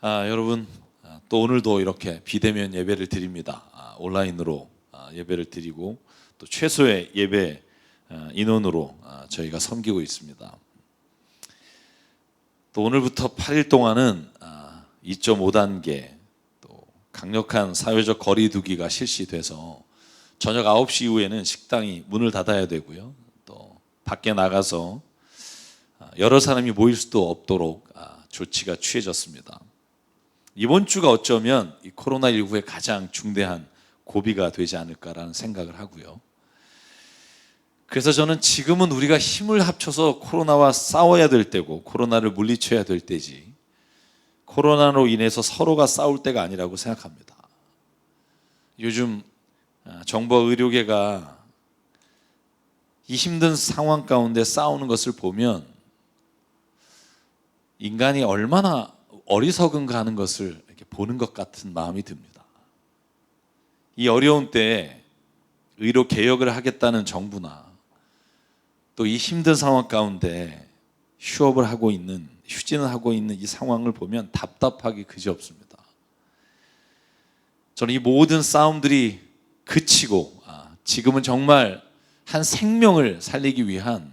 여러분, 또 오늘도 이렇게 비대면 예배를 드립니다. 온라인으로 예배를 드리고 또 최소의 예배 인원으로 저희가 섬기고 있습니다. 또 오늘부터 8일 동안은 2.5단계 또 강력한 사회적 거리 두기가 실시돼서 저녁 9시 이후에는 식당이 문을 닫아야 되고요. 또 밖에 나가서 여러 사람이 모일 수도 없도록 조치가 취해졌습니다. 이번 주가 어쩌면 이 코로나19의 가장 중대한 고비가 되지 않을까라는 생각을 하고요. 그래서 저는 지금은 우리가 힘을 합쳐서 코로나와 싸워야 될 때고 코로나를 물리쳐야 될 때지 코로나로 인해서 서로가 싸울 때가 아니라고 생각합니다. 요즘 정부와 의료계가 이 힘든 상황 가운데 싸우는 것을 보면 인간이 얼마나 어리석은가 하는 것을 이렇게 보는 것 같은 마음이 듭니다. 이 어려운 때에 의료 개혁을 하겠다는 정부나 또 이 힘든 상황 가운데 휴업을 하고 있는, 휴진을 하고 있는 이 상황을 보면 답답하기 그지없습니다. 저는 이 모든 싸움들이 그치고 지금은 정말 한 생명을 살리기 위한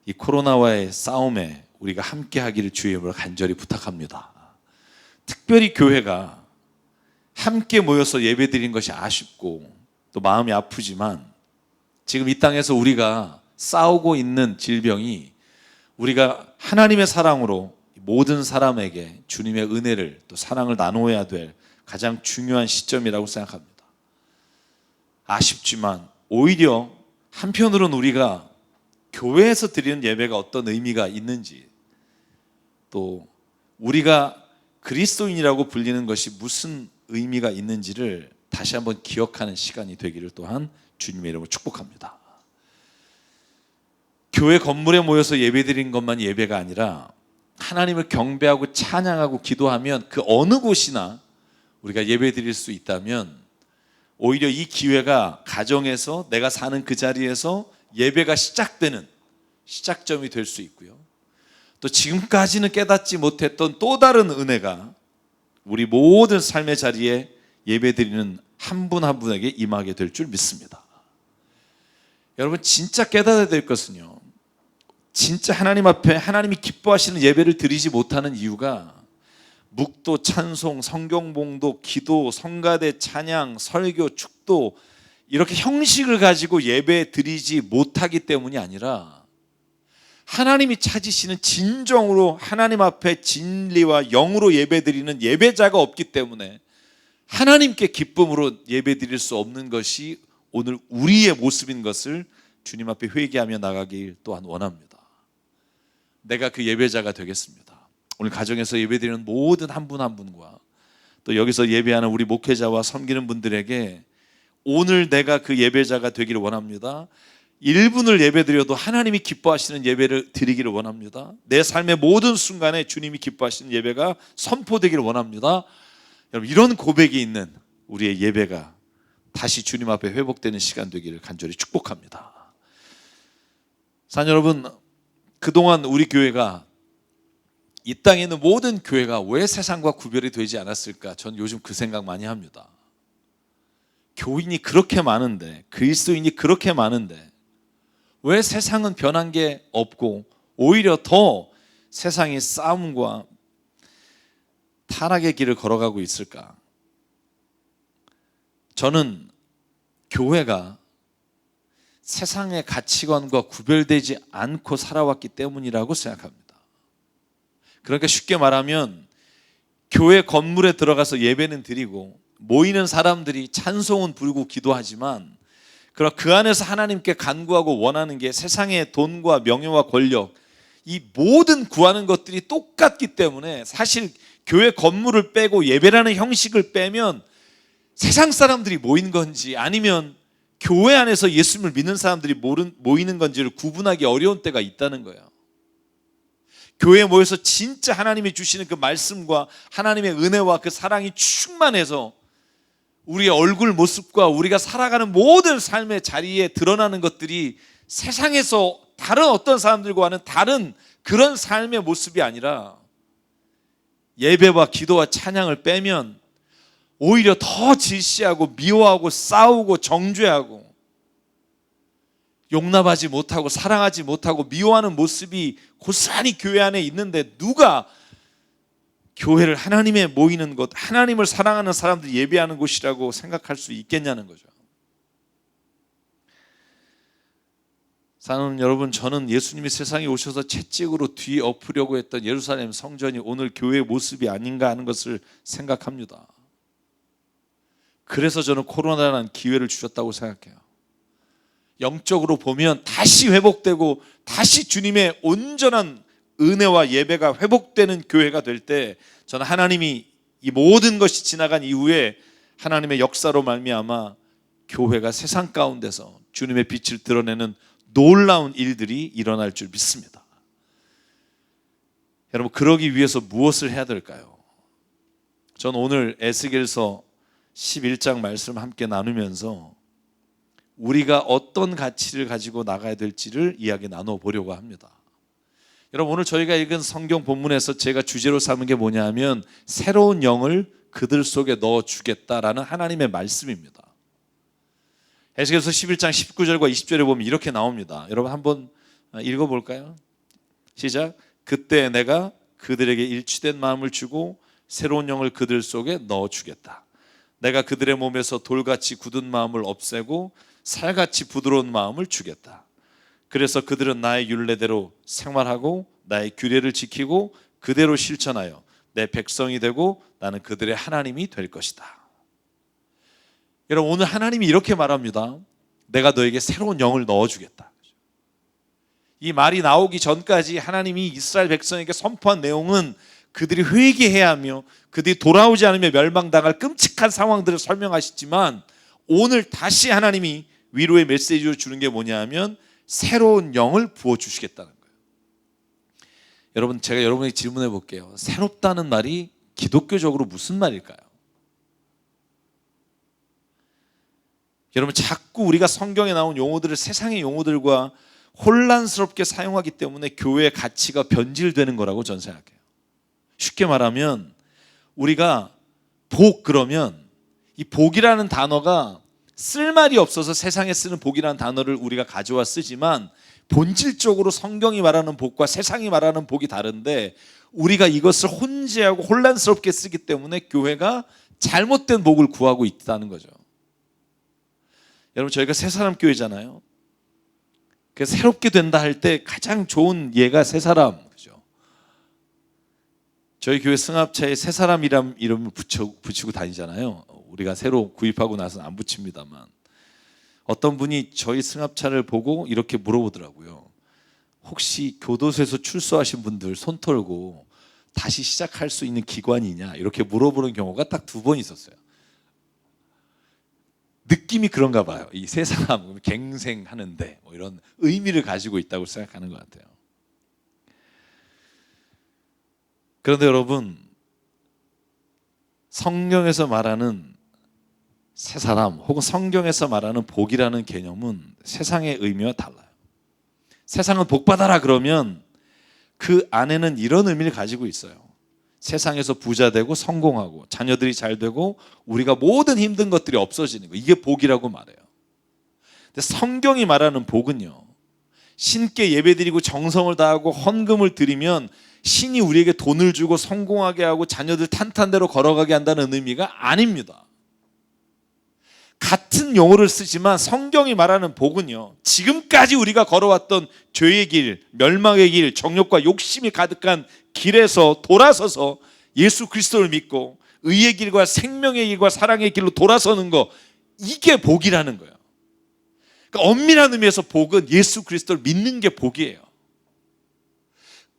이 코로나와의 싸움에 우리가 함께 하기를 주의 이름으로 간절히 부탁합니다. 특별히 교회가 함께 모여서 예배드린 것이 아쉽고 또 마음이 아프지만 지금 이 땅에서 우리가 싸우고 있는 질병이 우리가 하나님의 사랑으로 모든 사람에게 주님의 은혜를 또 사랑을 나누어야 될 가장 중요한 시점이라고 생각합니다. 아쉽지만 오히려 한편으로는 우리가 교회에서 드리는 예배가 어떤 의미가 있는지 또 우리가 그리스도인이라고 불리는 것이 무슨 의미가 있는지를 다시 한번 기억하는 시간이 되기를 또한 주님의 이름으로 축복합니다. 교회 건물에 모여서 예배드린 것만 예배가 아니라 하나님을 경배하고 찬양하고 기도하면 그 어느 곳이나 우리가 예배드릴 수 있다면 오히려 이 기회가 가정에서 내가 사는 그 자리에서 예배가 시작되는 시작점이 될 수 있고요. 또 지금까지는 깨닫지 못했던 또 다른 은혜가 우리 모든 삶의 자리에 예배드리는 한 분 한 분에게 임하게 될 줄 믿습니다. 여러분, 진짜 깨닫아야 될 것은요, 진짜 하나님 앞에 하나님이 기뻐하시는 예배를 드리지 못하는 이유가 묵도, 찬송, 성경봉독, 기도, 성가대, 찬양, 설교, 축도 이렇게 형식을 가지고 예배 드리지 못하기 때문이 아니라 하나님이 찾으시는 진정으로 하나님 앞에 진리와 영으로 예배드리는 예배자가 없기 때문에 하나님께 기쁨으로 예배드릴 수 없는 것이 오늘 우리의 모습인 것을 주님 앞에 회개하며 나가길 또한 원합니다. 내가 그 예배자가 되겠습니다. 오늘 가정에서 예배드리는 모든 한 분 한 분과 또 여기서 예배하는 우리 목회자와 섬기는 분들에게 오늘 내가 그 예배자가 되기를 원합니다. 1분을 예배드려도 하나님이 기뻐하시는 예배를 드리기를 원합니다. 내 삶의 모든 순간에 주님이 기뻐하시는 예배가 선포되기를 원합니다. 여러분, 이런 고백이 있는 우리의 예배가 다시 주님 앞에 회복되는 시간 되기를 간절히 축복합니다. 사랑 여러분, 그동안 우리 교회가 이 땅에 있는 모든 교회가 왜 세상과 구별이 되지 않았을까? 전 요즘 그 생각 많이 합니다. 교인이 그렇게 많은데, 그리스도인이 그렇게 많은데 왜 세상은 변한 게 없고 오히려 더 세상이 싸움과 타락의 길을 걸어가고 있을까? 저는 교회가 세상의 가치관과 구별되지 않고 살아왔기 때문이라고 생각합니다. 그러니까 쉽게 말하면 교회 건물에 들어가서 예배는 드리고 모이는 사람들이 찬송은 부르고 기도하지만 그러나 그 안에서 하나님께 간구하고 원하는 게 세상의 돈과 명예와 권력, 이 모든 구하는 것들이 똑같기 때문에 사실 교회 건물을 빼고 예배라는 형식을 빼면 세상 사람들이 모인 건지 아니면 교회 안에서 예수님을 믿는 사람들이 모이는 건지를 구분하기 어려운 때가 있다는 거예요. 교회에 모여서 진짜 하나님이 주시는 그 말씀과 하나님의 은혜와 그 사랑이 충만해서 우리의 얼굴 모습과 우리가 살아가는 모든 삶의 자리에 드러나는 것들이 세상에서 다른 어떤 사람들과는 다른 그런 삶의 모습이 아니라 예배와 기도와 찬양을 빼면 오히려 더 질시하고 미워하고 싸우고 정죄하고 용납하지 못하고 사랑하지 못하고 미워하는 모습이 고스란히 교회 안에 있는데 누가 교회를 하나님의 모이는 곳, 하나님을 사랑하는 사람들이 예배하는 곳이라고 생각할 수 있겠냐는 거죠. 사랑하는 여러분, 저는 예수님이 세상에 오셔서 채찍으로 뒤엎으려고 했던 예루살렘 성전이 오늘 교회의 모습이 아닌가 하는 것을 생각합니다. 그래서 저는 코로나라는 기회를 주셨다고 생각해요. 영적으로 보면 다시 회복되고 다시 주님의 온전한 은혜와 예배가 회복되는 교회가 될 때 저는 하나님이 이 모든 것이 지나간 이후에 하나님의 역사로 말미암아 교회가 세상 가운데서 주님의 빛을 드러내는 놀라운 일들이 일어날 줄 믿습니다. 여러분, 그러기 위해서 무엇을 해야 될까요? 저는 오늘 에스겔서 11장 말씀 함께 나누면서 우리가 어떤 가치를 가지고 나가야 될지를 이야기 나눠보려고 합니다. 여러분, 오늘 저희가 읽은 성경 본문에서 제가 주제로 삼은 게 뭐냐 하면 새로운 영을 그들 속에 넣어주겠다라는 하나님의 말씀입니다. 에스겔서 11장 19절과 20절에 보면 이렇게 나옵니다. 여러분 한번 읽어볼까요? 시작. 그때 내가 그들에게 일치된 마음을 주고 새로운 영을 그들 속에 넣어주겠다. 내가 그들의 몸에서 돌같이 굳은 마음을 없애고 살같이 부드러운 마음을 주겠다. 그래서 그들은 나의 율례대로 생활하고 나의 규례를 지키고 그대로 실천하여 내 백성이 되고 나는 그들의 하나님이 될 것이다. 여러분, 오늘 하나님이 이렇게 말합니다. 내가 너에게 새로운 영을 넣어주겠다. 이 말이 나오기 전까지 하나님이 이스라엘 백성에게 선포한 내용은 그들이 회개해야 하며 그들이 돌아오지 않으면 멸망당할 끔찍한 상황들을 설명하시지만 오늘 다시 하나님이 위로의 메시지를 주는 게 뭐냐 하면 새로운 영을 부어주시겠다는 거예요. 여러분, 제가 여러분에게 질문해 볼게요. 새롭다는 말이 기독교적으로 무슨 말일까요? 여러분, 자꾸 우리가 성경에 나온 용어들을 세상의 용어들과 혼란스럽게 사용하기 때문에 교회의 가치가 변질되는 거라고 저는 생각해요. 쉽게 말하면 우리가 복 그러면 이 복이라는 단어가 쓸 말이 없어서 세상에 쓰는 복이라는 단어를 우리가 가져와 쓰지만 본질적으로 성경이 말하는 복과 세상이 말하는 복이 다른데 우리가 이것을 혼재하고 혼란스럽게 쓰기 때문에 교회가 잘못된 복을 구하고 있다는 거죠. 여러분, 저희가 새사람 교회잖아요. 그래서 새롭게 된다 할 때 가장 좋은 예가 새사람, 그죠? 저희 교회 승합차에 새사람이란 이름을 붙이고 다니잖아요. 우리가 새로 구입하고 나서는 안 붙입니다만 어떤 분이 저희 승합차를 보고 이렇게 물어보더라고요. 혹시 교도소에서 출소하신 분들 손 털고 다시 시작할 수 있는 기관이냐 이렇게 물어보는 경우가 딱 2번 있었어요. 느낌이 그런가 봐요. 이 세 사람 갱생하는데 뭐 이런 의미를 가지고 있다고 생각하는 것 같아요. 그런데 여러분, 성경에서 말하는 새 사람 혹은 성경에서 말하는 복이라는 개념은 세상의 의미와 달라요. 세상은 복 받아라 그러면 그 안에는 이런 의미를 가지고 있어요. 세상에서 부자 되고 성공하고 자녀들이 잘 되고 우리가 모든 힘든 것들이 없어지는 거, 이게 복이라고 말해요. 근데 성경이 말하는 복은요, 신께 예배드리고 정성을 다하고 헌금을 드리면 신이 우리에게 돈을 주고 성공하게 하고 자녀들 탄탄대로 걸어가게 한다는 의미가 아닙니다. 같은 용어를 쓰지만 성경이 말하는 복은요, 지금까지 우리가 걸어왔던 죄의 길, 멸망의 길, 정욕과 욕심이 가득한 길에서 돌아서서 예수 그리스도를 믿고 의의 길과 생명의 길과 사랑의 길로 돌아서는 거, 이게 복이라는 거예요. 그러니까 엄밀한 의미에서 복은 예수 그리스도를 믿는 게 복이에요.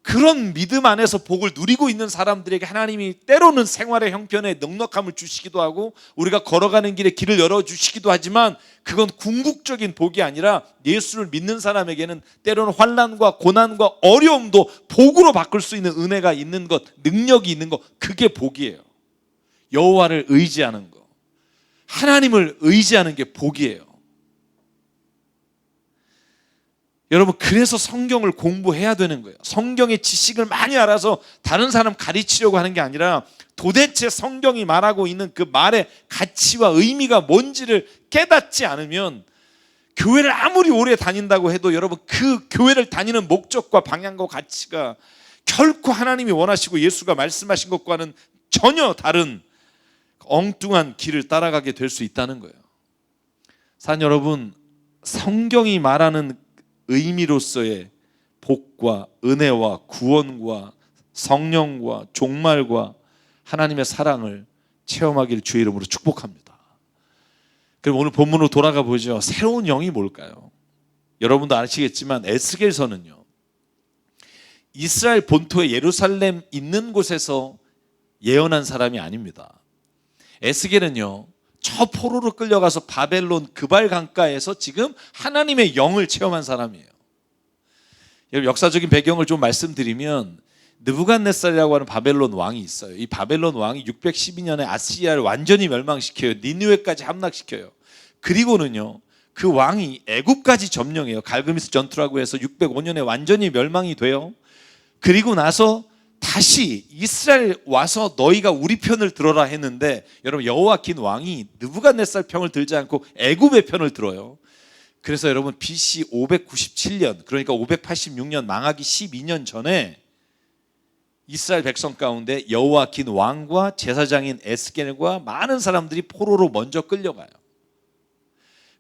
그런 믿음 안에서 복을 누리고 있는 사람들에게 하나님이 때로는 생활의 형편에 넉넉함을 주시기도 하고 우리가 걸어가는 길에 길을 열어주시기도 하지만 그건 궁극적인 복이 아니라 예수를 믿는 사람에게는 때로는 환난과 고난과 어려움도 복으로 바꿀 수 있는 은혜가 있는 것, 능력이 있는 것, 그게 복이에요. 여호와를 의지하는 것, 하나님을 의지하는 게 복이에요. 여러분, 그래서 성경을 공부해야 되는 거예요. 성경의 지식을 많이 알아서 다른 사람 가르치려고 하는 게 아니라 도대체 성경이 말하고 있는 그 말의 가치와 의미가 뭔지를 깨닫지 않으면 교회를 아무리 오래 다닌다고 해도 여러분, 그 교회를 다니는 목적과 방향과 가치가 결코 하나님이 원하시고 예수가 말씀하신 것과는 전혀 다른 엉뚱한 길을 따라가게 될 수 있다는 거예요. 사랑 여러분, 성경이 말하는 의미로서의 복과 은혜와 구원과 성령과 종말과 하나님의 사랑을 체험하기를 주의 이름으로 축복합니다. 그럼 오늘 본문으로 돌아가 보죠. 새로운 영이 뭘까요? 여러분도 아시겠지만 에스겔서는요, 이스라엘 본토의 예루살렘 있는 곳에서 예언한 사람이 아닙니다. 에스겔은요, 저 포로로 끌려가서 바벨론 그발 강가에서 지금 하나님의 영을 체험한 사람이에요. 여러분, 역사적인 배경을 좀 말씀드리면 느부갓네살이라고 하는 바벨론 왕이 있어요. 이 바벨론 왕이 612년에 아시리아를 완전히 멸망시켜요. 니느웨까지 함락시켜요. 그리고는요, 그 왕이 애굽까지 점령해요. 갈그미스 전투라고 해서 605년에 완전히 멸망이 돼요. 그리고 나서 다시 이스라엘 와서 너희가 우리 편을 들어라 했는데, 여러분, 여호와킨 왕이 느부갓네살 편을 들지 않고 애굽의 편을 들어요. 그래서 여러분, BC 597년, 그러니까 586년 망하기 12년 전에 이스라엘 백성 가운데 여호와킨 왕과 제사장인 에스겔과 많은 사람들이 포로로 먼저 끌려가요.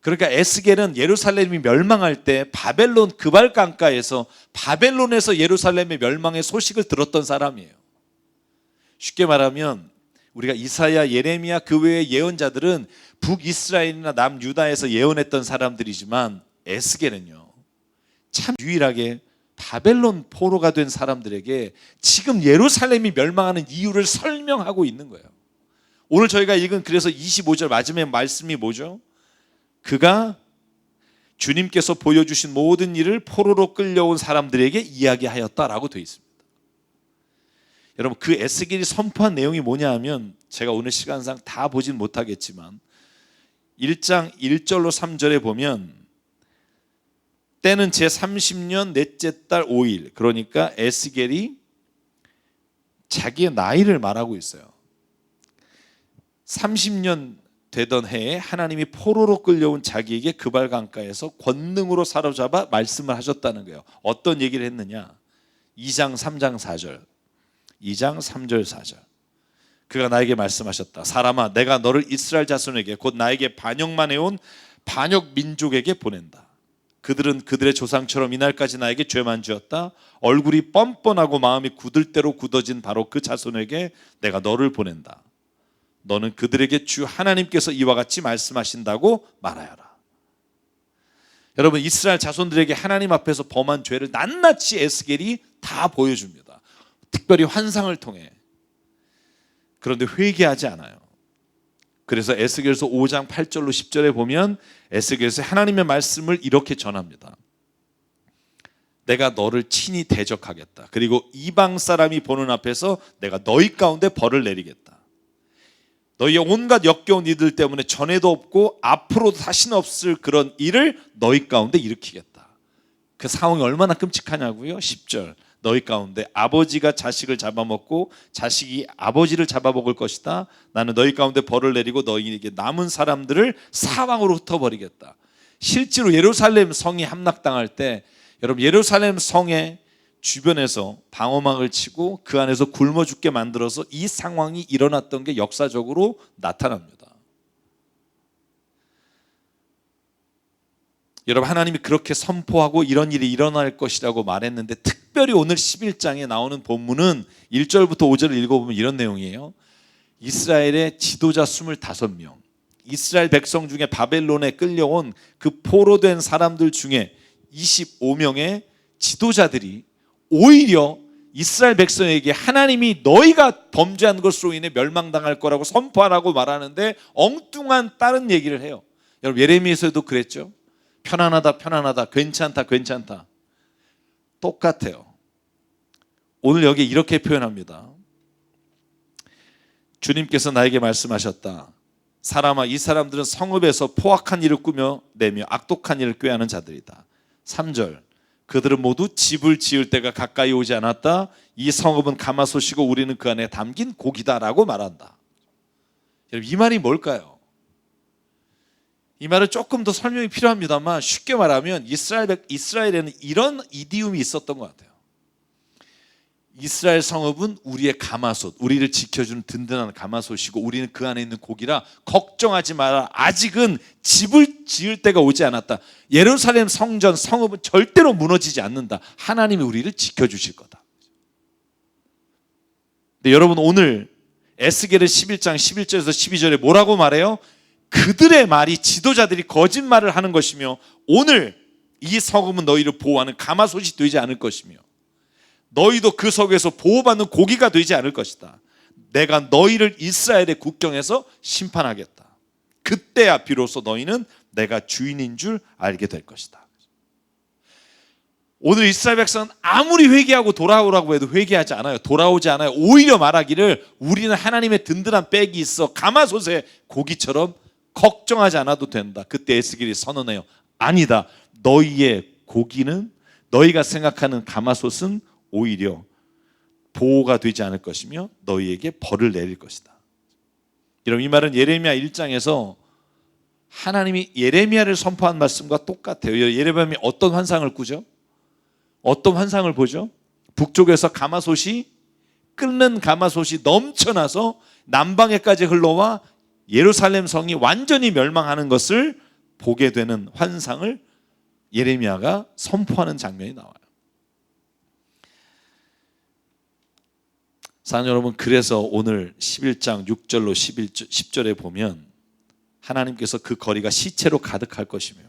그러니까 에스겔은 예루살렘이 멸망할 때 바벨론 그발 강가에서 바벨론에서 예루살렘의 멸망의 소식을 들었던 사람이에요. 쉽게 말하면 우리가 이사야, 예레미야 그 외의 예언자들은 북이스라엘이나 남유다에서 예언했던 사람들이지만 에스겔은요, 참 유일하게 바벨론 포로가 된 사람들에게 지금 예루살렘이 멸망하는 이유를 설명하고 있는 거예요. 오늘 저희가 읽은 그래서 25절 마지막에 말씀이 뭐죠? 그가 주님께서 보여주신 모든 일을 포로로 끌려온 사람들에게 이야기하였다라고 되어 있습니다. 여러분, 그 에스겔이 선포한 내용이 뭐냐 하면, 제가 오늘 시간상 다 보진 못하겠지만 1장 1절로 3절에 보면, 때는 제30년 넷째 달 5일, 그러니까 에스겔이 자기의 나이를 말하고 있어요. 30년 되던 해에 하나님이 포로로 끌려온 자기에게 그발 강가에서 권능으로 사로잡아 말씀을 하셨다는 거예요. 어떤 얘기를 했느냐? 2장 3장 4절, 2장 3절 4절. 그가 나에게 말씀하셨다. 사람아, 내가 너를 이스라엘 자손에게, 곧 나에게 반역만 해온 반역 민족에게 보낸다. 그들은 그들의 조상처럼 이날까지 나에게 죄만 지었다. 얼굴이 뻔뻔하고 마음이 굳을 대로 굳어진 바로 그 자손에게 내가 너를 보낸다. 너는 그들에게 주 하나님께서 이와 같이 말씀하신다고 말하여라. 여러분, 이스라엘 자손들에게 하나님 앞에서 범한 죄를 낱낱이 에스겔이 다 보여줍니다. 특별히 환상을 통해. 그런데 회개하지 않아요. 그래서 에스겔서 5장 8절로 10절에 보면 에스겔서 하나님의 말씀을 이렇게 전합니다. 내가 너를 친히 대적하겠다. 그리고 이방 사람이 보는 앞에서 내가 너희 가운데 벌을 내리겠다. 너희의 온갖 역겨운 이들 때문에 전에도 없고 앞으로도 다시는 없을 그런 일을 너희 가운데 일으키겠다. 그 상황이 얼마나 끔찍하냐고요? 10절. 너희 가운데 아버지가 자식을 잡아먹고 자식이 아버지를 잡아먹을 것이다. 나는 너희 가운데 벌을 내리고 너희에게 남은 사람들을 사방으로 흩어버리겠다. 실제로 예루살렘 성이 함락당할 때, 여러분, 예루살렘 성의 주변에서 방어막을 치고 그 안에서 굶어 죽게 만들어서 이 상황이 일어났던 게 역사적으로 나타납니다. 여러분, 하나님이 그렇게 선포하고 이런 일이 일어날 것이라고 말했는데, 특별히 오늘 11장에 나오는 본문은 1절부터 5절을 읽어보면 이런 내용이에요. 이스라엘의 지도자 25명, 이스라엘 백성 중에 바벨론에 끌려온 그 포로된 사람들 중에 25명의 지도자들이 오히려 이스라엘 백성에게 하나님이 너희가 범죄한 것으로 인해 멸망당할 거라고 선포하라고 말하는데 엉뚱한 다른 얘기를 해요. 여러분, 예레미야에서도 그랬죠. 편안하다, 편안하다, 괜찮다, 괜찮다. 똑같아요. 오늘 여기 이렇게 표현합니다. 주님께서 나에게 말씀하셨다. 사람아, 이 사람들은 성읍에서 포악한 일을 꾸며내며 악독한 일을 꾀하는 자들이다. 3절. 그들은 모두 집을 지을 때가 가까이 오지 않았다. 이 성읍은 가마솥이고 우리는 그 안에 담긴 고기다라고 말한다. 여러분, 이 말이 뭘까요? 이 말은 조금 더 설명이 필요합니다만 쉽게 말하면 이스라엘에는 이런 이디움이 있었던 것 같아요. 이스라엘 성읍은 우리의 가마솥, 우리를 지켜주는 든든한 가마솥이고 우리는 그 안에 있는 고기라 걱정하지 마라. 아직은 집을 지을 때가 오지 않았다. 예루살렘 성전, 성읍은 절대로 무너지지 않는다. 하나님이 우리를 지켜주실 거다. 근데 여러분, 오늘 에스겔의 11장 11절에서 12절에 뭐라고 말해요? 그들의 말이, 지도자들이 거짓말을 하는 것이며 오늘 이 성읍은 너희를 보호하는 가마솥이 되지 않을 것이며 너희도 그 속에서 보호받는 고기가 되지 않을 것이다. 내가 너희를 이스라엘의 국경에서 심판하겠다. 그때야 비로소 너희는 내가 주인인 줄 알게 될 것이다. 오늘 이스라엘 백성은 아무리 회개하고 돌아오라고 해도 회개하지 않아요. 돌아오지 않아요. 오히려 말하기를 우리는 하나님의 든든한 백이 있어 가마솥에 고기처럼 걱정하지 않아도 된다. 그때 에스겔이 선언해요. 아니다. 너희의 고기는, 너희가 생각하는 가마솥은 오히려 보호가 되지 않을 것이며 너희에게 벌을 내릴 것이다. 여러분, 이 말은 예레미야 1장에서 하나님이 예레미야를 선포한 말씀과 똑같아요. 예레미야는 어떤 환상을 꾸죠? 어떤 환상을 보죠? 북쪽에서 가마솥이, 끓는 가마솥이 넘쳐나서 남방에까지 흘러와 예루살렘 성이 완전히 멸망하는 것을 보게 되는 환상을 예레미야가 선포하는 장면이 나와요. 사랑하는 여러분, 그래서 오늘 11장 6절로 10절에 보면 하나님께서 그 거리가 시체로 가득할 것이며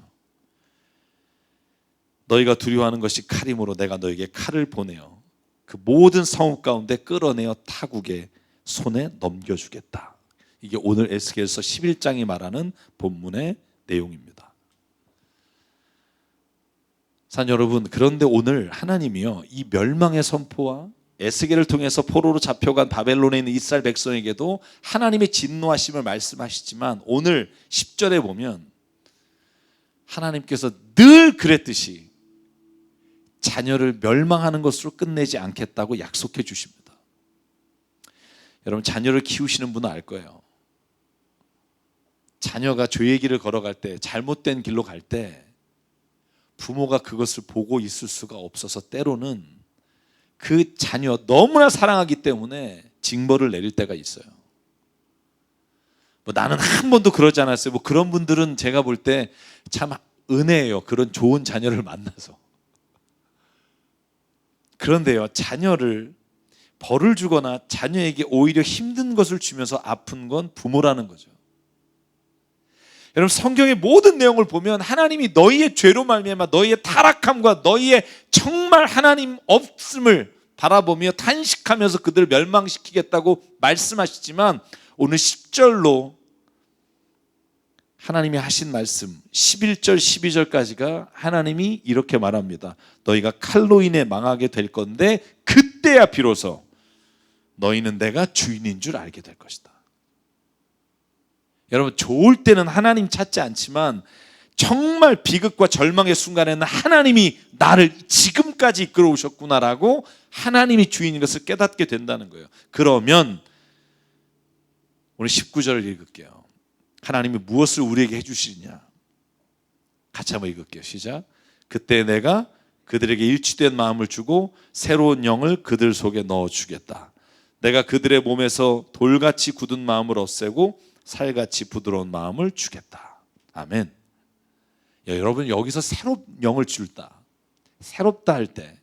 너희가 두려워하는 것이 칼이므로 내가 너에게 칼을 보내어 그 모든 성읍 가운데 끌어내어 타국의 손에 넘겨주겠다. 이게 오늘 에스겔서 11장이 말하는 본문의 내용입니다. 사랑하는 여러분, 그런데 오늘 하나님이요, 이 멸망의 선포와 에스겔을 통해서 포로로 잡혀간 바벨론에 있는 이스라엘 백성에게도 하나님의 진노하심을 말씀하시지만 오늘 10절에 보면 하나님께서 늘 그랬듯이 자녀를 멸망하는 것으로 끝내지 않겠다고 약속해 주십니다. 여러분, 자녀를 키우시는 분은 알 거예요. 자녀가 죄의 길을 걸어갈 때, 잘못된 길로 갈 때 부모가 그것을 보고 있을 수가 없어서 때로는 그 자녀 너무나 사랑하기 때문에 징벌을 내릴 때가 있어요. 나는 한 번도 그러지 않았어요. 그런 분들은 제가 볼 때 참 은혜예요. 그런 좋은 자녀를 만나서. 그런데요, 자녀를 벌을 주거나 자녀에게 오히려 힘든 것을 주면서 아픈 건 부모라는 거죠. 여러분, 성경의 모든 내용을 보면 하나님이 너희의 죄로 말미암아 너희의 타락함과 너희의 정말 하나님 없음을 바라보며 탄식하면서 그들을 멸망시키겠다고 말씀하시지만 오늘 10절로 하나님이 하신 말씀 11절 12절까지가 하나님이 이렇게 말합니다. 너희가 칼로 인해 망하게 될 건데 그때야 비로소 너희는 내가 주인인 줄 알게 될 것이다. 여러분, 좋을 때는 하나님 찾지 않지만 정말 비극과 절망의 순간에는 하나님이 나를 지금까지 이끌어 오셨구나라고 하나님이 주인인 것을 깨닫게 된다는 거예요. 그러면 오늘 19절을 읽을게요. 하나님이 무엇을 우리에게 해주시느냐? 같이 한번 읽을게요. 시작. 그때 내가 그들에게 일치된 마음을 주고 새로운 영을 그들 속에 넣어주겠다. 내가 그들의 몸에서 돌같이 굳은 마음을 없애고 살같이 부드러운 마음을 주겠다. 아멘. 여러분, 여기서 새로운 영을 줄다, 새롭다 할 때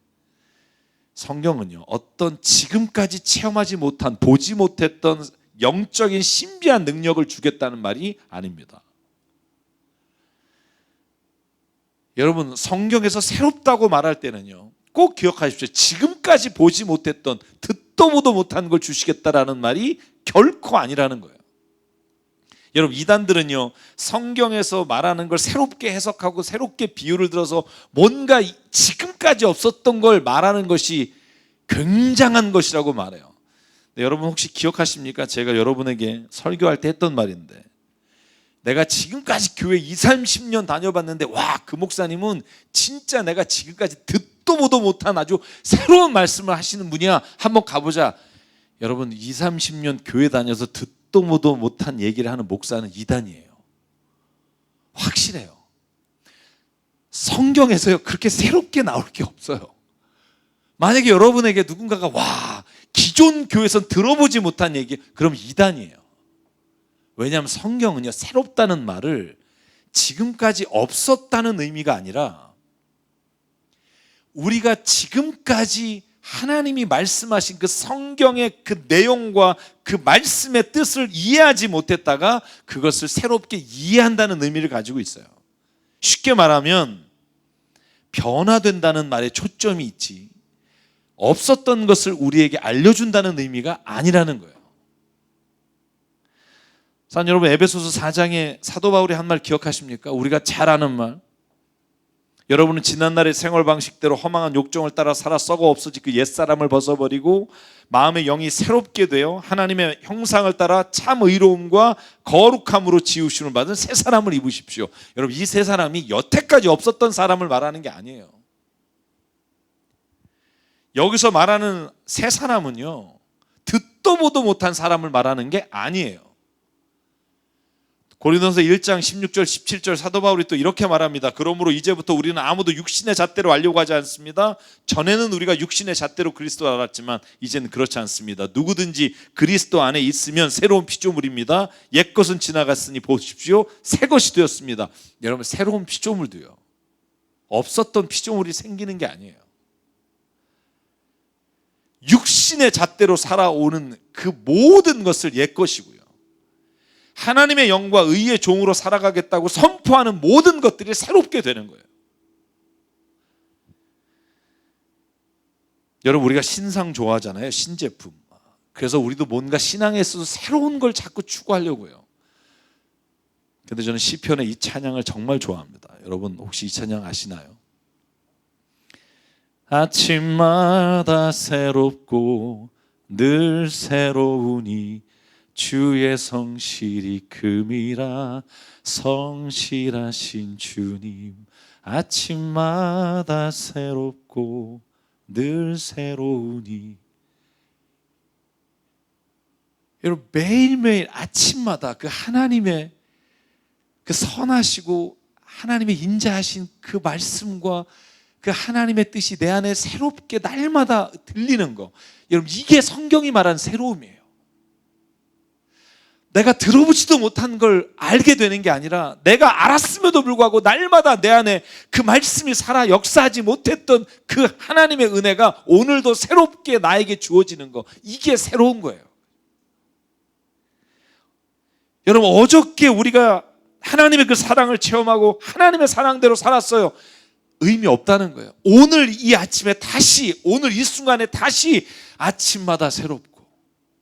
성경은요, 어떤 지금까지 체험하지 못한, 보지 못했던 영적인 신비한 능력을 주겠다는 말이 아닙니다. 여러분, 성경에서 새롭다고 말할 때는요, 꼭 기억하십시오. 지금까지 보지 못했던, 듣도 보도 못한 걸 주시겠다라는 말이 결코 아니라는 거예요. 여러분, 이단들은요, 성경에서 말하는 걸 새롭게 해석하고 새롭게 비유를 들어서 뭔가 지금까지 없었던 걸 말하는 것이 굉장한 것이라고 말해요. 근데 여러분 혹시 기억하십니까? 제가 여러분에게 설교할 때 했던 말인데, 내가 지금까지 교회 20, 30년 다녀봤는데 와, 그 목사님은 진짜 내가 지금까지 듣도 보도 못한 아주 새로운 말씀을 하시는 분이야. 한번 가보자. 여러분, 20, 30년 교회 다녀서 듣도 보도 못한 얘기를 하는 목사는 이단이에요. 확실해요. 성경에서요, 그렇게 새롭게 나올 게 없어요. 만약에 여러분에게 누군가가 와, 기존 교회에선 들어보지 못한 얘기, 그럼 이단이에요. 왜냐하면 성경은요, 새롭다는 말을 지금까지 없었다는 의미가 아니라 우리가 지금까지 하나님이 말씀하신 그 성경의 그 내용과 그 말씀의 뜻을 이해하지 못했다가 그것을 새롭게 이해한다는 의미를 가지고 있어요. 쉽게 말하면 변화된다는 말에 초점이 있지, 없었던 것을 우리에게 알려준다는 의미가 아니라는 거예요. 사랑하는 여러분, 에베소서 4장에 사도 바울이 한 말 기억하십니까? 우리가 잘 아는 말. 여러분은 지난날의 생활 방식대로 허망한 욕정을 따라 살아 썩어 없어진 그 옛사람을 벗어버리고 마음의 영이 새롭게 되어 하나님의 형상을 따라 참 의로움과 거룩함으로 지으심을 받은 새 사람을 입으십시오. 여러분, 이 새 사람이 여태까지 없었던 사람을 말하는 게 아니에요. 여기서 말하는 새 사람은요, 듣도 보도 못한 사람을 말하는 게 아니에요. 고린도서 1장 16절 17절 사도 바울이 또 이렇게 말합니다. 그러므로 이제부터 우리는 아무도 육신의 잣대로 알려고 하지 않습니다. 전에는 우리가 육신의 잣대로 그리스도를 알았지만 이제는 그렇지 않습니다. 누구든지 그리스도 안에 있으면 새로운 피조물입니다. 옛것은 지나갔으니 보십시오, 새 것이 되었습니다. 여러분, 새로운 피조물도요, 없었던 피조물이 생기는 게 아니에요. 육신의 잣대로 살아오는 그 모든 것을 옛것이고요, 하나님의 영과 의의 종으로 살아가겠다고 선포하는 모든 것들이 새롭게 되는 거예요. 여러분, 우리가 신상 좋아하잖아요. 신제품. 그래서 우리도 뭔가 신앙에 있어서 새로운 걸 자꾸 추구하려고 해요. 근데 저는 시편의 이 찬양을 정말 좋아합니다. 여러분, 혹시 이 찬양 아시나요? 아침마다 새롭고 늘 새로우니 주의 성실이 금이라 성실하신 주님. 아침마다 새롭고 늘 새로우니. 여러분, 매일매일 아침마다 그 하나님의 그 선하시고 하나님의 인자하신 그 말씀과 그 하나님의 뜻이 내 안에 새롭게 날마다 들리는 거, 여러분, 이게 성경이 말하는 새로움이에요. 내가 들어보지도 못한 걸 알게 되는 게 아니라 내가 알았음에도 불구하고 날마다 내 안에 그 말씀이 살아 역사하지 못했던 그 하나님의 은혜가 오늘도 새롭게 나에게 주어지는 거, 이게 새로운 거예요. 여러분, 어저께 우리가 하나님의 그 사랑을 체험하고 하나님의 사랑대로 살았어요. 의미 없다는 거예요. 오늘 이 아침에 다시, 오늘 이 순간에 다시 아침마다 새롭고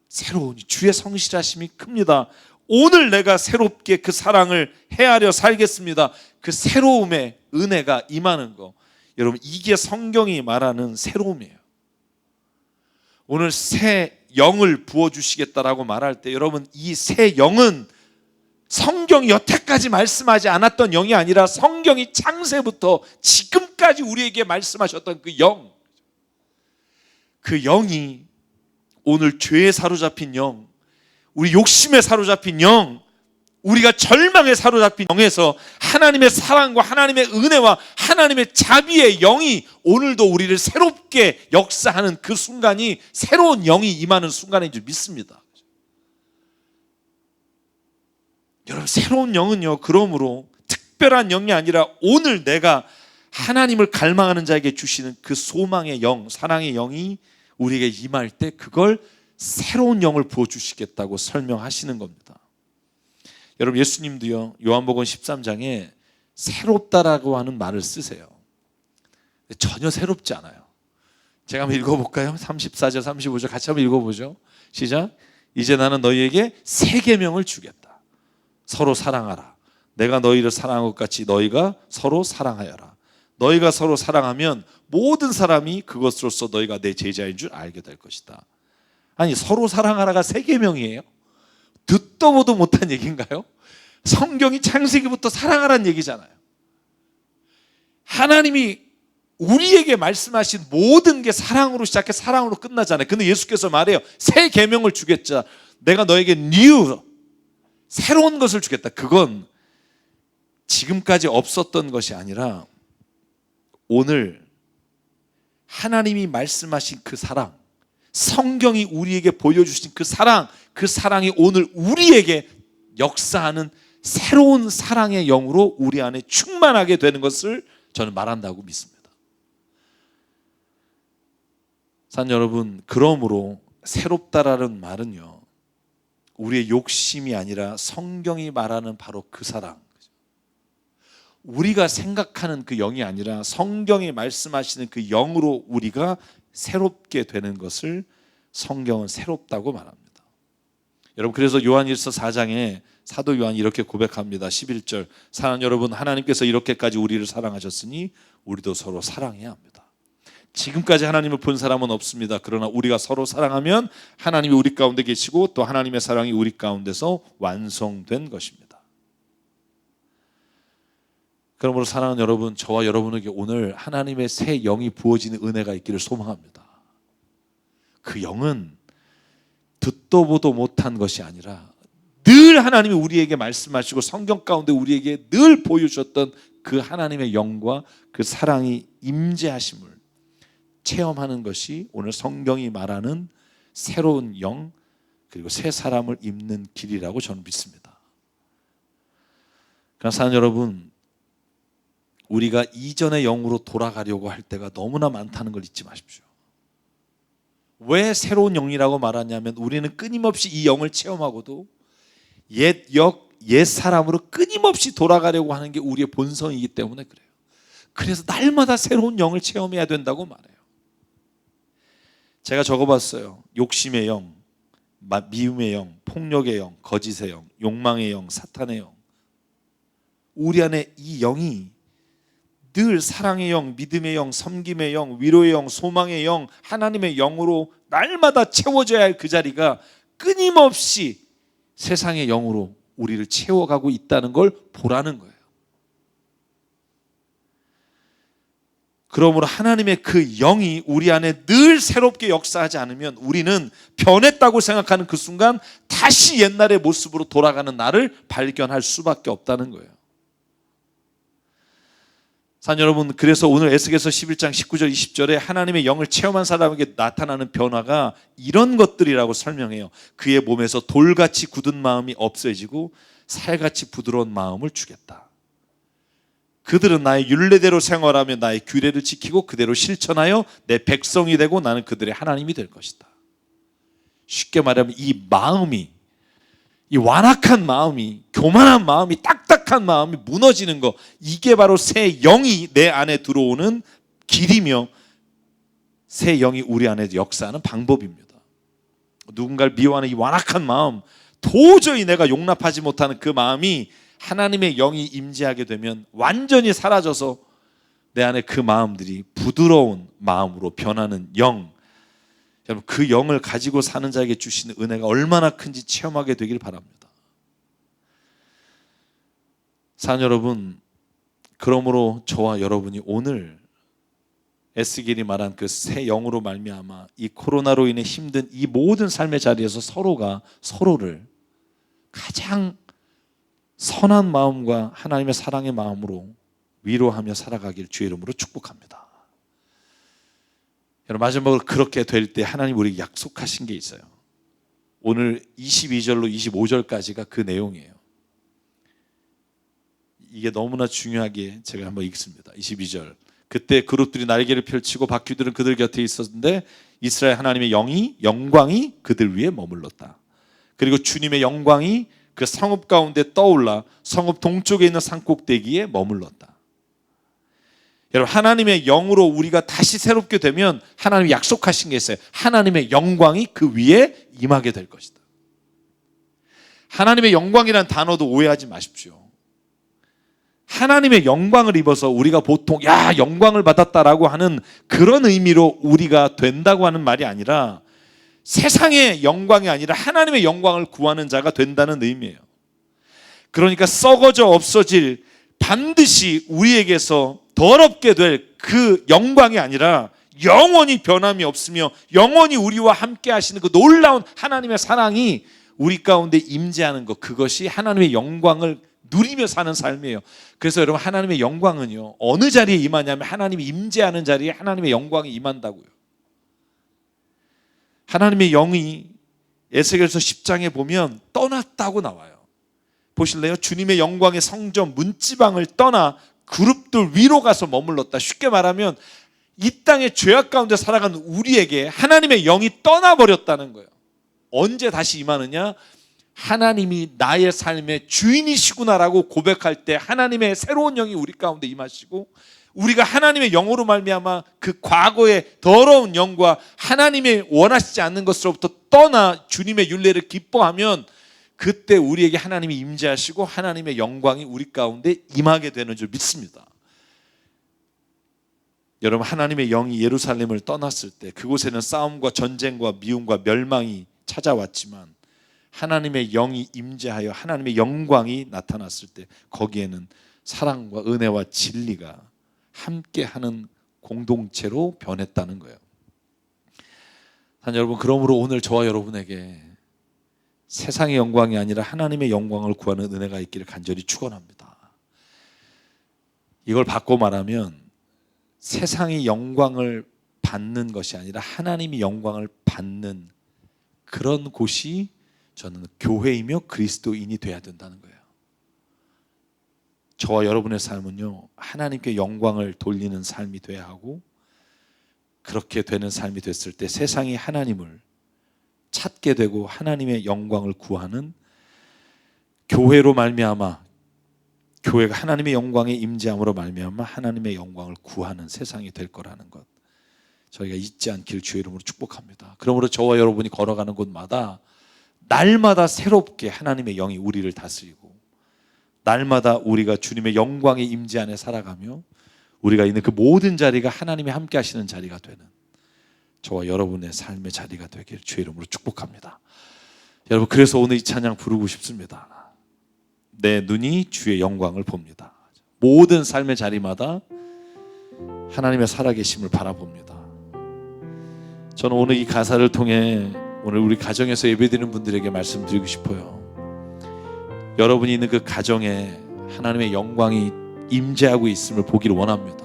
새로우니 주의 성실하심이 큽니다. 오늘 내가 새롭게 그 사랑을 헤아려 살겠습니다. 그 새로움의 은혜가 임하는 거, 여러분, 이게 성경이 말하는 새로움이에요. 오늘 새 영을 부어주시겠다라고 말할 때, 여러분, 이 새 영은 성경이 여태까지 말씀하지 않았던 영이 아니라 성경이 창세부터 지금까지 우리에게 말씀하셨던 그 영, 그 영이 오늘 죄에 사로잡힌 영, 우리 욕심에 사로잡힌 영, 우리가 절망에 사로잡힌 영에서 하나님의 사랑과 하나님의 은혜와 하나님의 자비의 영이 오늘도 우리를 새롭게 역사하는 그 순간이, 새로운 영이 임하는 순간인 줄 믿습니다. 여러분, 새로운 영은요, 그러므로 특별한 영이 아니라 오늘 내가 하나님을 갈망하는 자에게 주시는 그 소망의 영, 사랑의 영이 우리에게 임할 때 그걸 새로운 영을 부어주시겠다고 설명하시는 겁니다. 여러분, 예수님도요, 요한복음 13장에 새롭다라고 하는 말을 쓰세요. 전혀 새롭지 않아요. 제가 한번 읽어볼까요? 34절 35절 같이 한번 읽어보죠. 시작. 이제 나는 너희에게 새 계명을 주겠다. 서로 사랑하라. 내가 너희를 사랑한 것 같이 너희가 서로 사랑하여라. 너희가 서로 사랑하면 모든 사람이 그것으로서 너희가 내 제자인 줄 알게 될 것이다. 아니, 서로 사랑하라가 새 계명이에요? 듣도 보도 못한 얘기인가요? 성경이 창세기부터 사랑하라는 얘기잖아요. 하나님이 우리에게 말씀하신 모든 게 사랑으로 시작해 사랑으로 끝나잖아요. 근데 예수께서 말해요. 새 계명을 주겠자. 내가 너에게 new, 새로운 것을 주겠다. 그건 지금까지 없었던 것이 아니라 오늘 하나님이 말씀하신 그 사랑, 성경이 우리에게 보여주신 그 사랑, 그 사랑이 오늘 우리에게 역사하는 새로운 사랑의 영으로 우리 안에 충만하게 되는 것을 저는 말한다고 믿습니다. 산 여러분, 그러므로 새롭다라는 말은요, 우리의 욕심이 아니라 성경이 말하는 바로 그 사랑, 우리가 생각하는 그 영이 아니라 성경이 말씀하시는 그 영으로 우리가 새롭게 되는 것을 성경은 새롭다고 말합니다. 여러분, 그래서 요한일서 4장에 사도 요한이 이렇게 고백합니다. 11절, 사랑하는 여러분, 하나님께서 이렇게까지 우리를 사랑하셨으니 우리도 서로 사랑해야 합니다. 지금까지 하나님을 본 사람은 없습니다. 그러나 우리가 서로 사랑하면 하나님이 우리 가운데 계시고 또 하나님의 사랑이 우리 가운데서 완성된 것입니다. 그러므로 사랑하는 여러분, 저와 여러분에게 오늘 하나님의 새 영이 부어지는 은혜가 있기를 소망합니다. 그 영은 듣도 보도 못한 것이 아니라 늘 하나님이 우리에게 말씀하시고 성경 가운데 우리에게 늘 보여주셨던 그 하나님의 영과 그 사랑이 임재하심을 체험하는 것이 오늘 성경이 말하는 새로운 영, 그리고 새 사람을 입는 길이라고 저는 믿습니다. 그러나 사랑하는 여러분, 우리가 이전의 영으로 돌아가려고 할 때가 너무나 많다는 걸 잊지 마십시오. 왜 새로운 영이라고 말하냐면 우리는 끊임없이 이 영을 체험하고도 옛 사람으로 끊임없이 돌아가려고 하는 게 우리의 본성이기 때문에 그래요. 그래서 날마다 새로운 영을 체험해야 된다고 말해요. 제가 적어봤어요. 욕심의 영, 미움의 영, 폭력의 영, 거짓의 영, 욕망의 영, 사탄의 영. 우리 안에 이 영이 늘 사랑의 영, 믿음의 영, 섬김의 영, 위로의 영, 소망의 영, 하나님의 영으로 날마다 채워져야 할 그 자리가 끊임없이 세상의 영으로 우리를 채워가고 있다는 걸 보라는 거예요. 그러므로 하나님의 그 영이 우리 안에 늘 새롭게 역사하지 않으면 우리는 변했다고 생각하는 그 순간 다시 옛날의 모습으로 돌아가는 나를 발견할 수밖에 없다는 거예요. 산 여러분, 그래서 오늘 에스겔서 11장 19절 20절에 하나님의 영을 체험한 사람에게 나타나는 변화가 이런 것들이라고 설명해요. 그의 몸에서 돌같이 굳은 마음이 없어지고 살같이 부드러운 마음을 주겠다. 그들은 나의 율례대로 생활하며 나의 규례를 지키고 그대로 실천하여 내 백성이 되고 나는 그들의 하나님이 될 것이다. 쉽게 말하면 이 마음이, 이 완악한 마음이, 교만한 마음이, 딱딱한 마음이 무너지는 것, 이게 바로 새 영이 내 안에 들어오는 길이며 새 영이 우리 안에 역사하는 방법입니다. 누군가를 미워하는 이 완악한 마음, 도저히 내가 용납하지 못하는 그 마음이 하나님의 영이 임재하게 되면 완전히 사라져서 내 안에 그 마음들이 부드러운 마음으로 변하는 영, 여러분, 그 영을 가지고 사는 자에게 주시는 은혜가 얼마나 큰지 체험하게 되길 바랍니다. 사랑 여러분, 그러므로 저와 여러분이 오늘 에스겔이 말한 그 새 영으로 말미암아 이 코로나로 인해 힘든 이 모든 삶의 자리에서 서로가 서로를 가장 선한 마음과 하나님의 사랑의 마음으로 위로하며 살아가길 주의 이름으로 축복합니다. 여러분, 마지막으로 그렇게 될 때 하나님 우리에게 약속하신 게 있어요. 오늘 22절로 25절까지가 그 내용이에요. 이게 너무나 중요하게 제가 한번 읽습니다. 22절, 그때 그룹들이 날개를 펼치고 바퀴들은 그들 곁에 있었는데 이스라엘 하나님의 영광이 그들 위에 머물렀다. 그리고 주님의 영광이 그 성읍 가운데 떠올라 성읍 동쪽에 있는 산꼭대기에 머물렀다. 여러분, 하나님의 영으로 우리가 다시 새롭게 되면 하나님이 약속하신 게 있어요. 하나님의 영광이 그 위에 임하게 될 것이다. 하나님의 영광이라는 단어도 오해하지 마십시오. 하나님의 영광을 입어서 우리가 보통 영광을 받았다라고 하는 그런 의미로 우리가 된다고 하는 말이 아니라 세상의 영광이 아니라 하나님의 영광을 구하는 자가 된다는 의미예요. 그러니까 썩어져 없어질, 반드시 우리에게서 더럽게 될 그 영광이 아니라 영원히 변함이 없으며 영원히 우리와 함께 하시는 그 놀라운 하나님의 사랑이 우리 가운데 임재하는 것, 그것이 하나님의 영광을 누리며 사는 삶이에요. 그래서 여러분, 하나님의 영광은요, 어느 자리에 임하냐면 하나님이 임재하는 자리에 하나님의 영광이 임한다고요. 하나님의 영이 에스겔서 10장에 보면 떠났다고 나와요. 보실래요? 주님의 영광의 성전 문지방을 떠나 그룹들 위로 가서 머물렀다. 쉽게 말하면 이 땅의 죄악 가운데 살아가는 우리에게 하나님의 영이 떠나버렸다는 거예요. 언제 다시 임하느냐? 하나님이 나의 삶의 주인이시구나라고 고백할 때 하나님의 새로운 영이 우리 가운데 임하시고, 우리가 하나님의 영으로 말미암아 그 과거의 더러운 영과 하나님의 원하시지 않는 것으로부터 떠나 주님의 율례를 기뻐하면, 그때 우리에게 하나님이 임재하시고 하나님의 영광이 우리 가운데 임하게 되는 줄 믿습니다. 여러분, 하나님의 영이 예루살렘을 떠났을 때 그곳에는 싸움과 전쟁과 미움과 멸망이 찾아왔지만, 하나님의 영이 임재하여 하나님의 영광이 나타났을 때 거기에는 사랑과 은혜와 진리가 함께하는 공동체로 변했다는 거예요. 여러분, 그러므로 오늘 저와 여러분에게 세상의 영광이 아니라 하나님의 영광을 구하는 은혜가 있기를 간절히 축원합니다. 이걸 바꿔 말하면 세상의 영광을 받는 것이 아니라 하나님이 영광을 받는 그런 곳이 저는 교회이며 그리스도인이 돼야 된다는 거예요. 저와 여러분의 삶은요, 하나님께 영광을 돌리는 삶이 돼야 하고, 그렇게 되는 삶이 됐을 때 세상이 하나님을 찾게 되고 하나님의 영광을 구하는 교회로 말미암아, 교회가 하나님의 영광에 임재함으로 말미암아 하나님의 영광을 구하는 세상이 될 거라는 것, 저희가 잊지 않길 주의 이름으로 축복합니다. 그러므로 저와 여러분이 걸어가는 곳마다 날마다 새롭게 하나님의 영이 우리를 다스리고, 날마다 우리가 주님의 영광의 임재 안에 살아가며 우리가 있는 그 모든 자리가 하나님이 함께 하시는 자리가 되는 저와 여러분의 삶의 자리가 되길 주의 이름으로 축복합니다. 여러분, 그래서 오늘 이 찬양 부르고 싶습니다. 내 눈이 주의 영광을 봅니다. 모든 삶의 자리마다 하나님의 살아계심을 바라봅니다. 저는 오늘 이 가사를 통해 오늘 우리 가정에서 예배드리는 분들에게 말씀드리고 싶어요. 여러분이 있는 그 가정에 하나님의 영광이 임재하고 있음을 보기를 원합니다.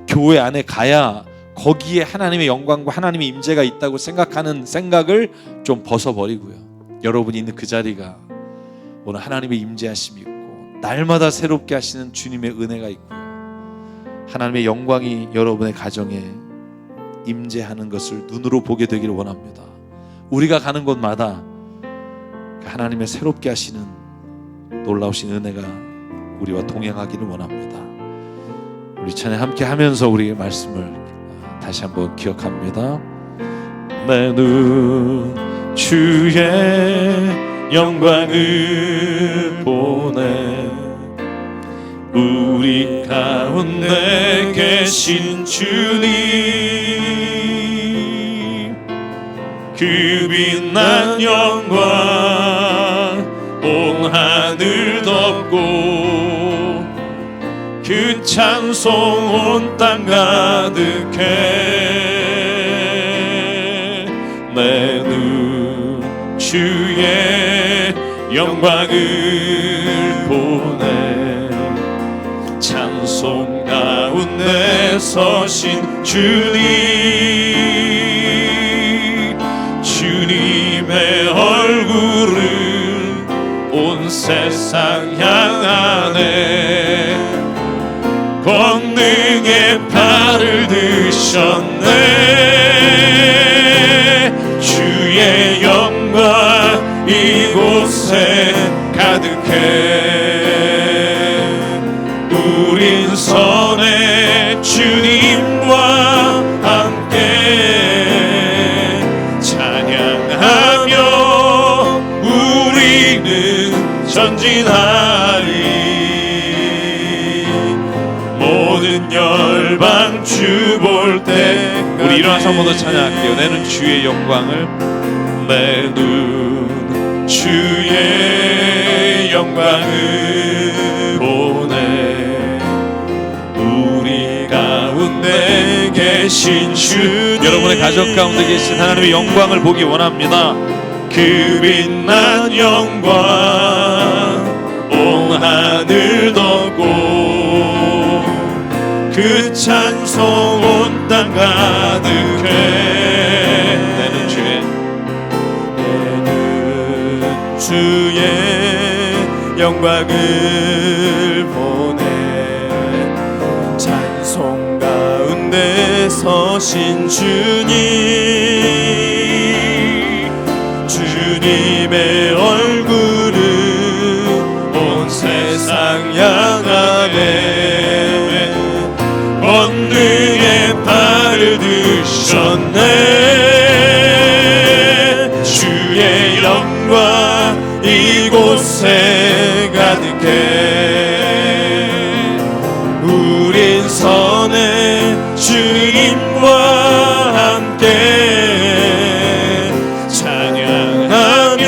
교회 안에 가야 거기에 하나님의 영광과 하나님의 임재가 있다고 생각하는 생각을 좀 벗어버리고요, 여러분이 있는 그 자리가 오늘 하나님의 임재하심이 있고 날마다 새롭게 하시는 주님의 은혜가 있고요, 하나님의 영광이 여러분의 가정에 임재하는 것을 눈으로 보게 되기를 원합니다. 우리가 가는 곳마다 하나님의 새롭게 하시는 놀라우신 은혜가 우리와 동행하기를 원합니다. 우리 찬양 함께 하면서 우리의 말씀을 다시 한번 기억합니다. 내 눈 주의 영광을 보네, 우리 가운데 계신 주님, 그 빛난 영광 온 하늘 덮고, 그 찬송 온 땅 가득해. 내 눈 주의 영광을 보네, 찬송 가운데 서신 주님, 주님의 얼굴을 온 세상 향하네, 권능의 팔을 드셨네. 주의 영광 이곳에 가득해. 우린 선의 주님과 함께 찬양하며 우리는 전진하리. 모든 열방 주 볼 때 우리 일어나서 한번 더 찬양할게요. 내는 주의 영광을, 내 눈 주의 영광을 보내 우리 가운데 계신 주님 여러분의 가족 가운데 계신 하나님의 영광을 보기 원합니다. 그 빛난 영광 온 하늘 덮고 그 찬송 온 땅 가득해 내는 주의 영광을 보내 찬송 가운데 서신 주님의 얼굴을 온 세상 향하네 권능의 발을 드셨네 주의 영광 이곳에 가득해 우린 선해 주님과 함께 찬양하며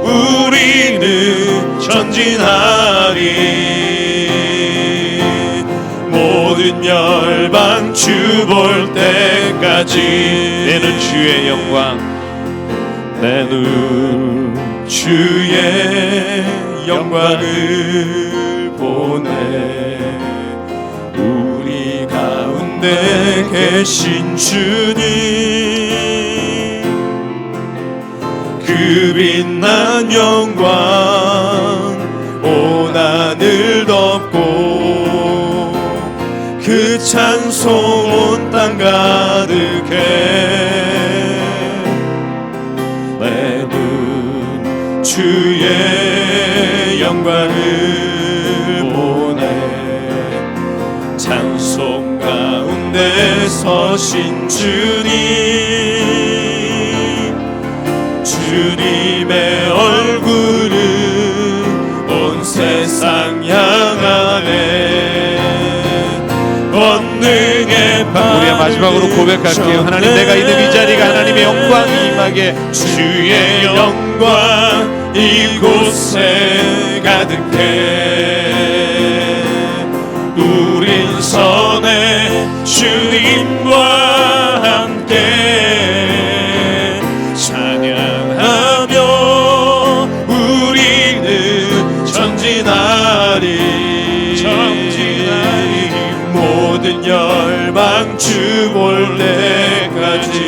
우리는 전진하리 모든 열방 주 볼 때까지 내는 주의 영광 내는 주의 영광을 보내 우리 가운데 계신 주님 그 빛난 영광 온 하늘 덮고 그 찬송 온 땅 가득해 내는 주의 영광을 보내 찬송 가운데 서신 주님의 얼굴을 온 세상 향하네 권능의 우리가 마지막으로 고백할게요. 하나님 내가 있는 이 자리가 하나님의 영광이 임하게 주의 영광 이곳에 가득해 우린 선해 주님과 함께 찬양하며 우리는 전진하리 모든 열방 주 볼 때까지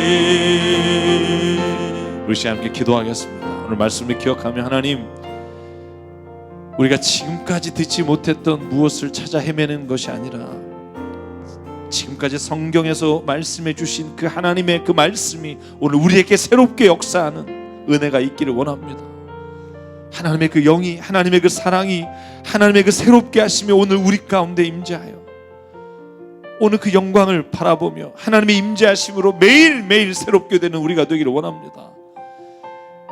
우리 시간 함께 기도하겠습니다. 오늘 말씀을 기억하며 하나님 우리가 지금까지 듣지 못했던 무엇을 찾아 헤매는 것이 아니라 지금까지 성경에서 말씀해 주신 그 하나님의 그 말씀이 오늘 우리에게 새롭게 역사하는 은혜가 있기를 원합니다. 하나님의 그 영이 하나님의 그 사랑이 하나님의 그 새롭게 하심이 오늘 우리 가운데 임재하여 오늘 그 영광을 바라보며 하나님의 임재하심으로 매일매일 새롭게 되는 우리가 되기를 원합니다.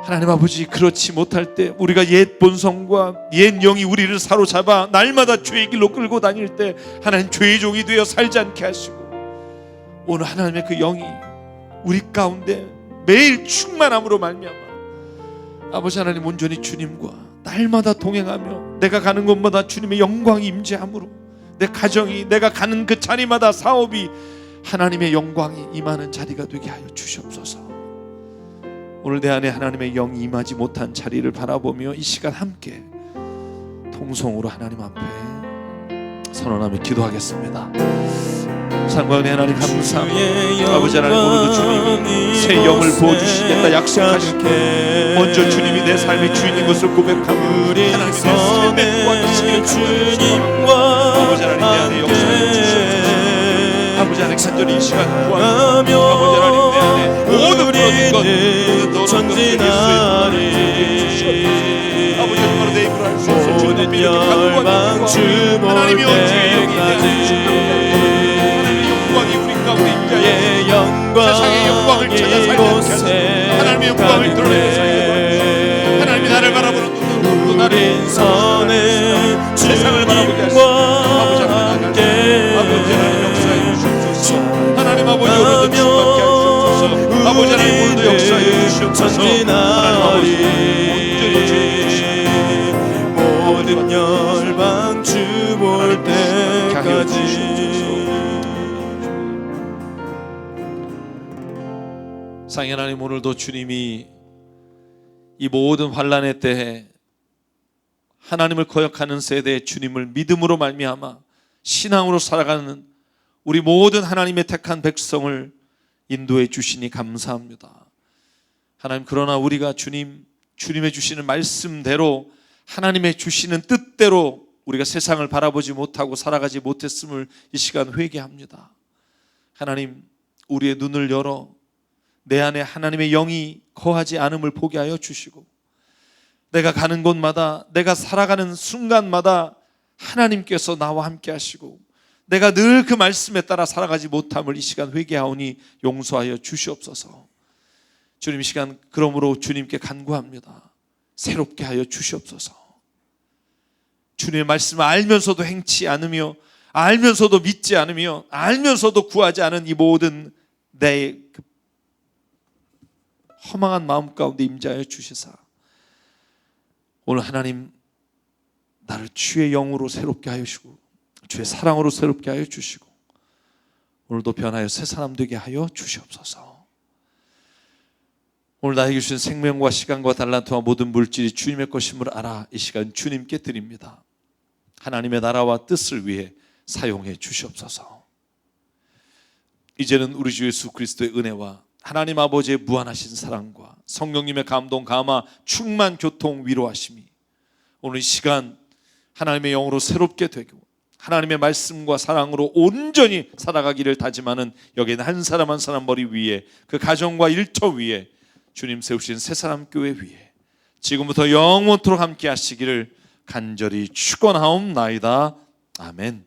하나님 아버지 그렇지 못할 때 우리가 옛 본성과 옛 영이 우리를 사로잡아 날마다 죄의 길로 끌고 다닐 때 하나님 죄의 종이 되어 살지 않게 하시고 오늘 하나님의 그 영이 우리 가운데 매일 충만함으로 말미암아 아버지 하나님 온전히 주님과 날마다 동행하며 내가 가는 곳마다 주님의 영광이 임재함으로 내 가정이 내가 가는 그 자리마다 사업이 하나님의 영광이 임하는 자리가 되게 하여 주시옵소서. 오늘 내 안에 하나님의 영이 임하지 못한 자리를 바라보며 이 시간 함께 통성으로 하나님 앞에 선언하며 기도하겠습니다. 상관의 하나님 감사합니다. 아버지 하나님 오늘도 주님이 새 영을 부어주시겠다 약속하시고 먼저 주님이 내 삶의 주인인 것을 고백하며 하나님의 내 삶에 구하시기를 주님과 아버지 하나님 내 안에 역사해 주시옵소서. 아버지 하나님 간절히 이 시간 구하며 아버지 하나님 내 안에 모든 부러진 것 모든 전진하리 아버지 정말로 내 입으로 할 수 없어 모든 열방 주볼 때까지 영광이 우리 가운데 임자여 세상의 영광을 찾아 살게 하소서. 하나님의 영광을 드러내게 살게 하나님이 나를 바라보는 눈으로 나를 선해 세상을 바라보게 하시고 아버지 하나님 역사해 주시옵소서. 하나님 아버지 오늘도 충만케 하시옵소서. 아버지 하나님 오늘도 역사해 주시옵소서. 하나님 아버지 온전히 주여 주시옵소서. 사랑의 하나님, 오늘도 주님이 이 모든 환난의 때에 하나님을 거역하는 세대에 주님을 믿음으로 말미암아 신앙으로 살아가는 우리 모든 하나님의 택한 백성을 인도해 주시니 감사합니다. 하나님, 그러나 우리가 주님의 주시는 말씀대로 하나님의 주시는 뜻대로 우리가 세상을 바라보지 못하고 살아가지 못했음을 이 시간 회개합니다. 하나님, 우리의 눈을 열어 내 안에 하나님의 영이 거하지 않음을 보게 하여 주시고, 내가 가는 곳마다, 내가 살아가는 순간마다 하나님께서 나와 함께 하시고, 내가 늘 그 말씀에 따라 살아가지 못함을 이 시간 회개하오니 용서하여 주시옵소서. 주님, 이 시간 그러므로 주님께 간구합니다. 새롭게 하여 주시옵소서. 주님의 말씀을 알면서도 행치 않으며, 알면서도 믿지 않으며, 알면서도 구하지 않은 이 모든 내 허망한 마음 가운데 임재하여 주시사, 오늘 하나님 나를 주의 영으로 새롭게 하여 주시고 주의 사랑으로 새롭게 하여 주시고 오늘도 변하여 새 사람 되게 하여 주시옵소서. 오늘 나에게 주신 생명과 시간과 달란트와 모든 물질이 주님의 것임을 알아 이 시간 주님께 드립니다. 하나님의 나라와 뜻을 위해 사용해 주시옵소서. 이제는 우리 주 예수 그리스도의 은혜와 하나님 아버지의 무한하신 사랑과 성령님의 감동, 감화, 충만, 교통, 위로하심이 오늘 이 시간 하나님의 영으로 새롭게 되고 하나님의 말씀과 사랑으로 온전히 살아가기를 다짐하는 여기는 한 사람 한 사람 머리 위에, 그 가정과 일터 위에, 주님 세우신 새사람 교회 위에 지금부터 영원토록 함께 하시기를 간절히 축원하옵나이다. 아멘.